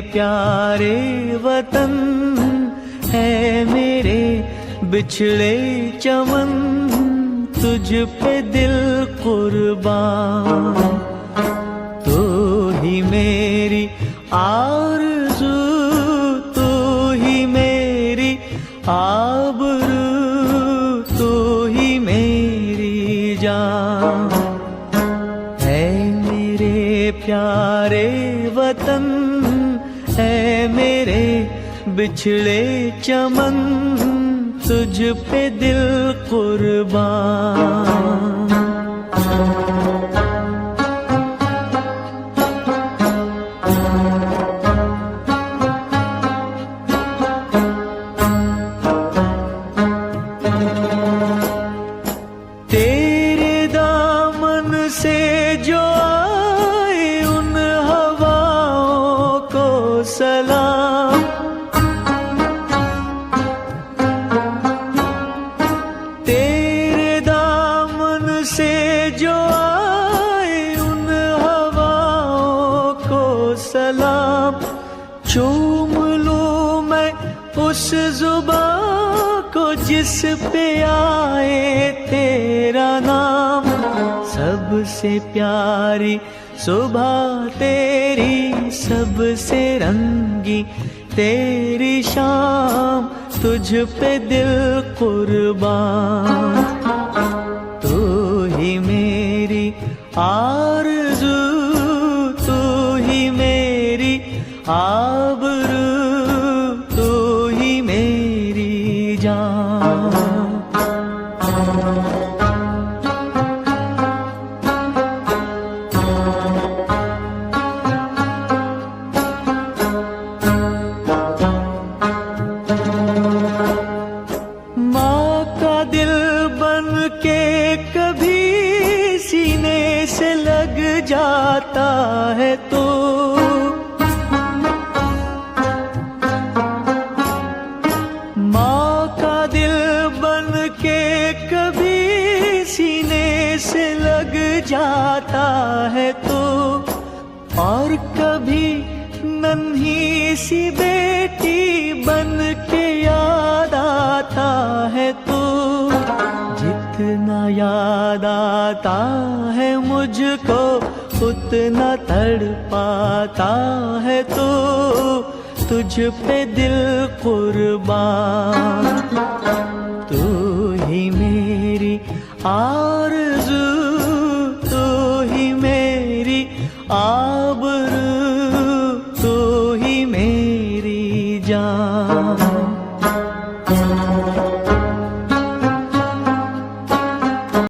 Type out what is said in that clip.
प्यारे वतन है मेरे बिछड़े चमन, तुझ पे दिल कुर्बान। तू ही मेरी आरज़ू, तू ही मेरी आबरू, तू ही मेरी जान। है मेरे प्यारे वतन है मेरे बिछड़े चमन, तुझ पे दिल कुर्बान। तेरे दामन से जो आए उन हवाओं को सलाम। तेरे दामन से जो आए उन हवाओं को सलाम। चूम लूं मैं उस जुबां को जिस पे आए तेरा नाम। सबसे प्यारी सुबह तेरी, सबसे रंगी तेरी शाम, तुझ पे दिल कुर्बान। तू ही मेरी आरज़ू, तू ही मेरी आबरू, तू ही मेरी जान। माँ का दिल बन के कभी सीने से लग जाता है तो, माँ का दिल बन के कभी सीने से लग जाता है तो, और कभी नन्ही सी बेटी बन के याद आता है तो। जितना याद आता है मुझको उतना तड़पाता है तो, तुझ पे दिल कुर्बान। तू ही मेरी आरज़ू, तू ही मेरी आबरू, तू ही मेरी जान।